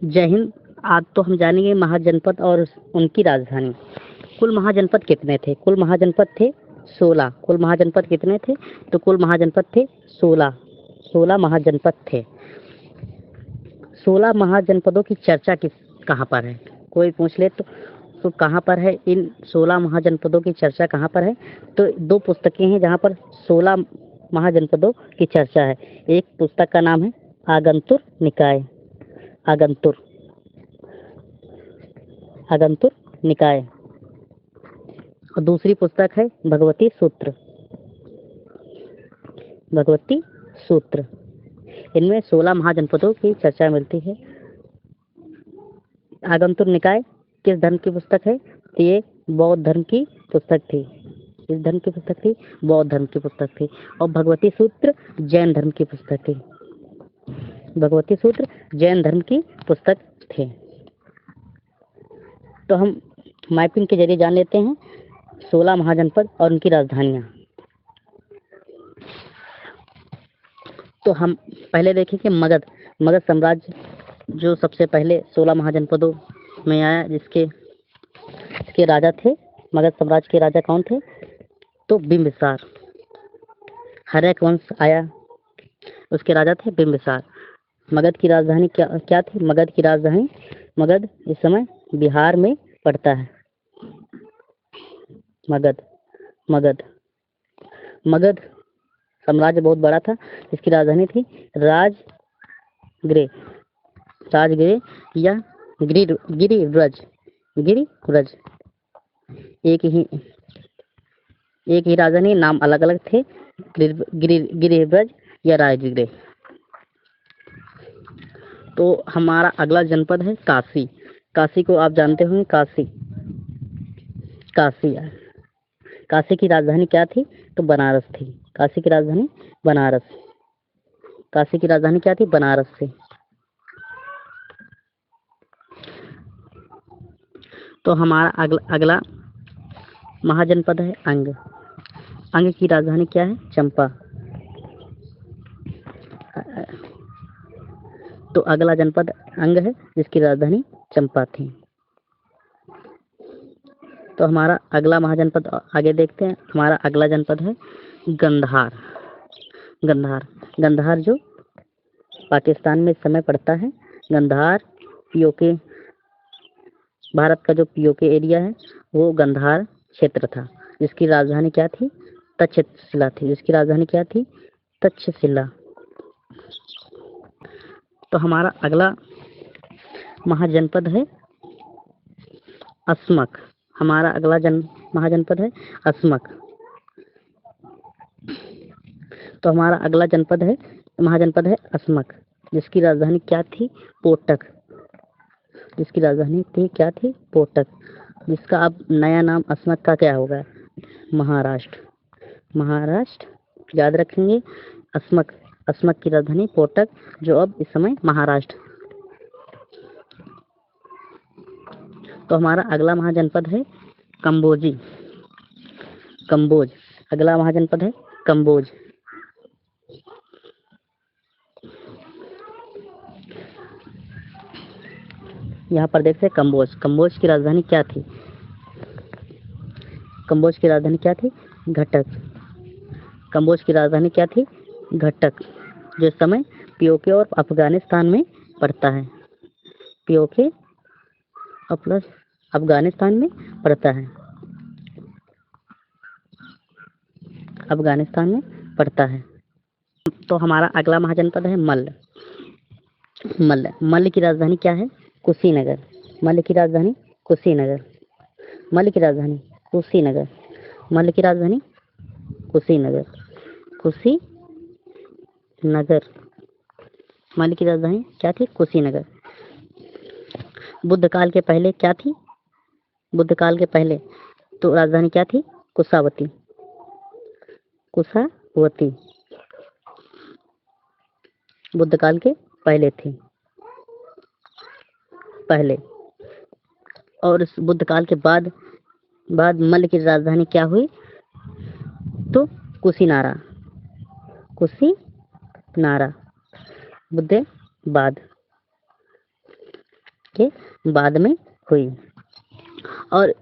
जय हिंद। आज तो हम जानेंगे महाजनपद और उनकी राजधानी। कुल महाजनपद कितने थे? कुल महाजनपद थे 16। कुल महाजनपद कितने थे? तो कुल महाजनपद थे 16। 16 महाजनपद थे। 16 महाजनपदों की चर्चा किस कहाँ पर है? कोई पूछ ले तो कहाँ पर है इन 16 महाजनपदों की चर्चा कहाँ पर है? तो दो पुस्तकें हैं जहाँ पर 16 महाजनपदों की चर्चा है। एक पुस्तक का नाम है आगंतुर निकाय, आगंतुर आगंतुर निकाय, और दूसरी पुस्तक है भगवती सूत्र, भगवती सूत्र। इनमें 16 महाजनपदों की चर्चा मिलती है। आगंतुर निकाय किस धर्म की पुस्तक है? तो ये बौद्ध धर्म की पुस्तक थी। किस धर्म की पुस्तक थी? बौद्ध धर्म की पुस्तक थी। और भगवती सूत्र जैन धर्म की पुस्तक थी। भगवती सूत्र जैन धर्म की पुस्तक थी। तो हम मैपिंग के जरिए जान लेते हैं 16 महाजनपद और उनकी राजधानियाँ। तो हम पहले देखेंगे मगध। मगध साम्राज्य जो सबसे पहले 16 महाजनपदों में आया, जिसके राजा थे। मगध साम्राज्य के राजा कौन थे? तो बिंबिसार। हर्यक वंश आया, उसके राजा थे बिंबिसार। मगध की राजधानी क्या थी? मगध की राजधानी, मगध इस समय बिहार में पड़ता है। मगध मगध मगध साम्राज्य बहुत बड़ा था। इसकी राजधानी थी राजगृह, राजगृह या गिरिव्रज। गिरिव्रज एक ही राजधानी, नाम अलग अलग थे। गिरिव्रज या राजगृह। तो हमारा अगला जनपद है काशी। काशी को आप जानते होंगे। काशी काशी काशी की राजधानी क्या थी? तो बनारस थी। काशी की राजधानी बनारस। काशी की राजधानी क्या थी? बनारस थी। तो हमारा अगला महाजनपद है अंग। अंग की राजधानी क्या है? चंपा। तो अगला जनपद अंग है जिसकी राजधानी चंपा थी। तो हमारा अगला महाजनपद आगे देखते हैं। हमारा अगला जनपद है गंधार। गंधार गंधार जो पाकिस्तान में इस समय पड़ता है। गंधार पीओके, भारत का जो पीओके एरिया है वो गंधार क्षेत्र था, जिसकी राजधानी क्या थी? तक्षशिला थी। जिसकी राजधानी क्या थी? तक्षशिला। तो हमारा अगला महाजनपद है अस्मक। हमारा अगला महाजनपद है अस्मक। तो हमारा अगला महाजनपद है अस्मक, जिसकी राजधानी क्या थी? पोटक। जिसकी राजधानी थी क्या थी? पोटक। जिसका अब नया नाम अस्मक का क्या होगा? महाराष्ट्र। महाराष्ट्र याद रखेंगे। अस्मक की राजधानी पोटक, जो अब इस समय महाराष्ट्र। तो हमारा अगला महाजनपद है कंबोजी। कंबोज। अगला महाजनपद है कंबोज। यहाँ पर देखते हैं कंबोज। कंबोज की राजधानी क्या थी? कंबोज की राजधानी क्या थी? घटक। कंबोज की राजधानी क्या थी? घटक, जो इस समय पीओके और अफगानिस्तान में पड़ता है। पीओके और प्लस अफगानिस्तान में पड़ता है। अफगानिस्तान में पड़ता है। तो हमारा अगला महाजनपद है मल्ल। मल्ल की राजधानी क्या है? कुशीनगर। मल्ल की राजधानी कुशीनगर। मल्ल की राजधानी कुशीनगर। मल्ल की राजधानी कुशीनगर। कुशीनगर। मल्ल की राजधानी क्या थी? कुशीनगर। बुद्ध काल के पहले क्या थी? बुद्ध काल के पहले तो राजधानी क्या थी? कुशावती। कुशावती बुद्ध काल के पहले थी। पहले। और इस बुद्ध काल के बाद मल्ल की राजधानी क्या हुई? तो कुशीनारा। कुशीनारा बुद्ध बाद। के बाद में हुई। और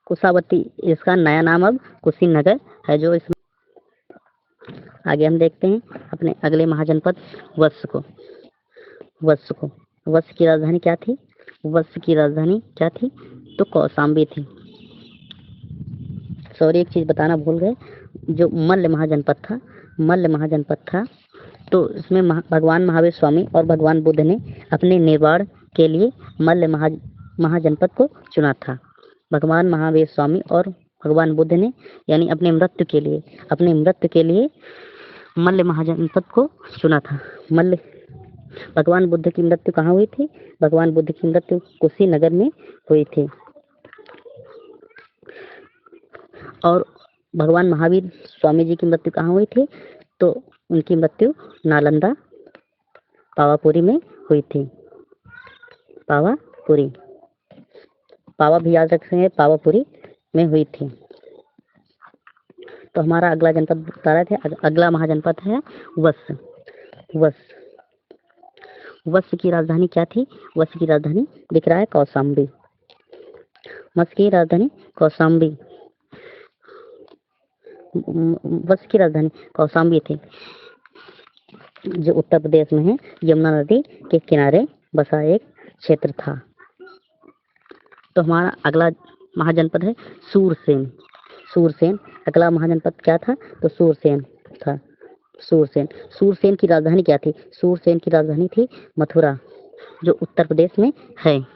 कुशावती, इसका नया नाम अब कुशीनगर है। जो इसमें आगे हम देखते हैं अपने अगले महाजनपद वत्स को। वत्स की राजधानी क्या थी? वत्स की राजधानी क्या थी? तो कौशाम्बी थी। सॉरी, एक चीज बताना भूल गए। जो मल्ल महाजनपद था, तो इसमें भगवान महावीर स्वामी और भगवान बुद्ध ने अपने निर्वाण के लिए मल्ल महाजनपद को चुना था। भगवान महावीर स्वामी और भगवान बुद्ध ने यानी अपने मृत्यु के लिए मल्ल महाजनपद को चुना था। भगवान बुद्ध की मृत्यु कहाँ हुई थी? भगवान बुद्ध की मृत्यु कुशीनगर में हुई थी। और भगवान महावीर स्वामी जी की मृत्यु कहाँ हुई थी? तो उनकी मृत्यु नालंदा पावापुरी में हुई थी। पावा भी याद रख सकते, पावापुरी में हुई थी। तो हमारा अगला जनपद बता रहे थे, अगला महाजनपद है वत्स की राजधानी क्या थी? वत्स की राजधानी दिख रहा है कौशाम्बी। वत्स की राजधानी कौशाम्बी थी, जो उत्तर प्रदेश में है। यमुना नदी के किनारे बसा एक क्षेत्र था। तो हमारा अगला महाजनपद है सूरसेन। अगला महाजनपद क्या था? तो सूरसेन था। सूरसेन की राजधानी क्या थी? सूरसेन की राजधानी थी मथुरा, जो उत्तर प्रदेश में है,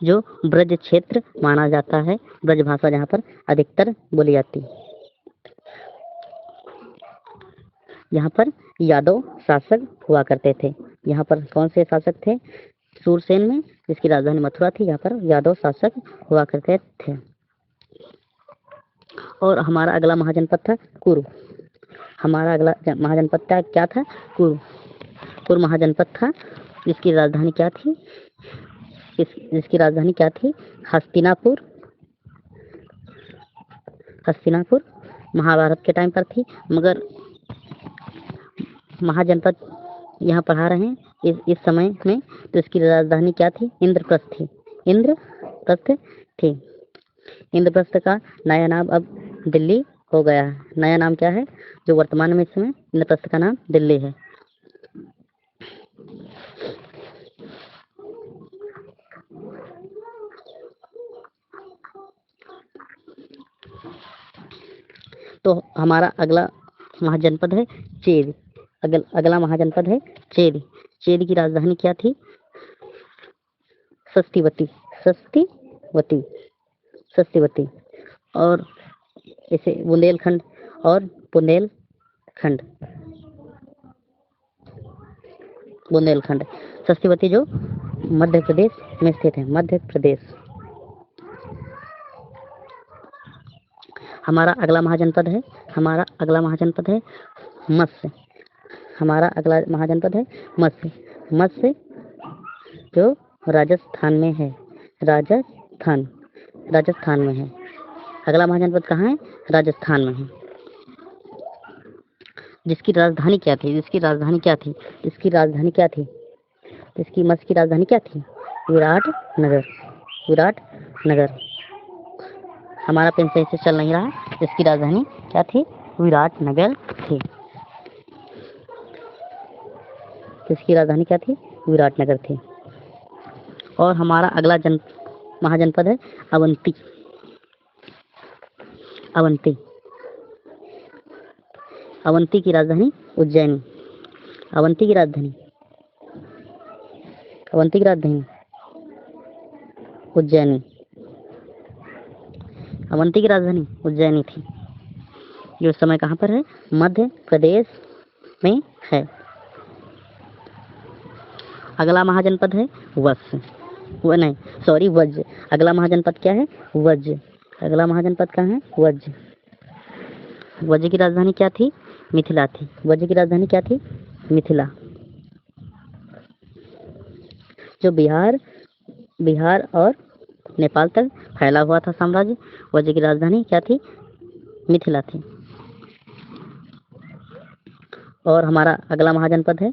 जो ब्रज क्षेत्र माना जाता है। ब्रज भाषा जहाँ पर अधिकतर बोली जाती है। यहाँ पर यादव शासक हुआ करते थे। यहाँ पर कौन से शासक थे? सूरसेन में, जिसकी राजधानी मथुरा थी, यहाँ पर यादव शासक हुआ करते थे। और हमारा अगला महाजनपद था कुरु। हमारा अगला महाजनपद क्या था? कुरु महाजनपद था, जिसकी राजधानी क्या थी? हस्तिनापुर महाभारत के टाइम पर थी। मगर महाजनपद यहाँ पढ़ा रहे हैं इस समय में, तो इसकी राजधानी क्या थी? इंद्रप्रस्थ थी। इंद्रप्रस्थ का नया नाम अब दिल्ली हो गया है। नया नाम क्या है? जो वर्तमान में इस समय इंद्रप्रस्थ का नाम दिल्ली है। तो हमारा अगला महाजनपद है चेरी। अगला महाजनपद है चेरी। चेरी की राजधानी क्या थी? सस्तीवती। और इसे बुंदेलखंड। सस्तीवती जो मध्य प्रदेश में स्थित है। हमारा अगला महाजनपद है मत्स्य। मत्स्य जो राजस्थान में है। अगला महाजनपद कहाँ है? राजस्थान में है। जिसकी राजधानी क्या थी? इसकी मत्स्य की राजधानी क्या थी? विराटनगर। हमारा पेन सही से चल नहीं रहा। इसकी राजधानी क्या थी? विराटनगर थी। और हमारा अगला महाजनपद है अवंती। अवंती की राजधानी उज्जैनी। अवंती की राजधानी उज्जैनी थी, जो इस समय कहाँ पर है? मध्य प्रदेश में है। अगला महाजनपद है वज्र। अगला महाजनपद क्या है? वज्र। अगला महाजनपद कहाँ है? वज्र की राजधानी क्या थी? मिथिला थी। मिथिला, जो बिहार और नेपाल तक फैला हुआ था साम्राज्य। वज्र की राजधानी क्या थी? मिथिला थी। और हमारा अगला महाजनपद है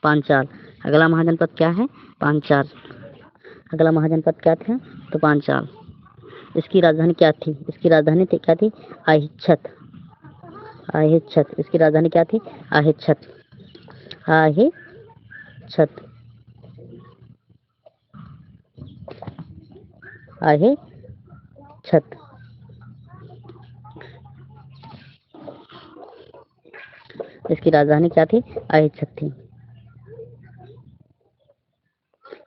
पांचाल। अगला महाजनपद क्या है? पांचाल। अगला महाजनपद क्या था? तो पांचाल। इसकी राजधानी क्या थी? इसकी राजधानी क्या थी? आहिच्छत। आहिच्छत। इसकी राजधानी क्या थी? आहिच्छत। आहिच्छत। आहिच्छत। इसकी राजधानी क्या थी? आहिच्छत थी।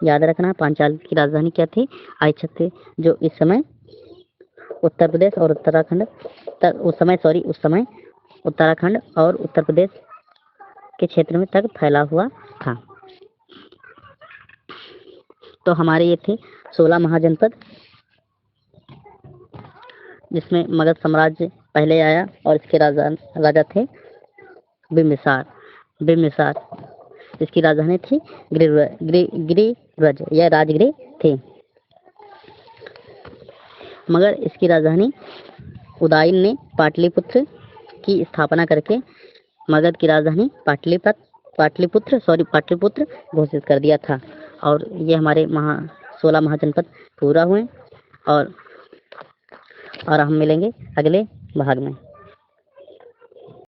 याद रखना, पांचाल की राजधानी क्या थी? आहिच्छत थी, जो इस समय उत्तर प्रदेश और उत्तराखंड उस समय उत्तराखंड और उत्तर प्रदेश के क्षेत्र में तक फैला हुआ था। तो हमारे ये थे 16 महाजनपद, जिसमें मगध साम्राज्य पहले आया और इसके राजा थे बिम्बिसार। बिम्बिसार। इसकी राजधानी थी गिरिव्रज या राजगृह थी, मगर इसकी राजधानी उदयन ने पाटलिपुत्र की स्थापना करके मगध की राजधानी पाटलिपुत्र घोषित कर दिया था। और ये हमारे 16 महाजनपद पूरा हुए, और हम मिलेंगे अगले भाग में।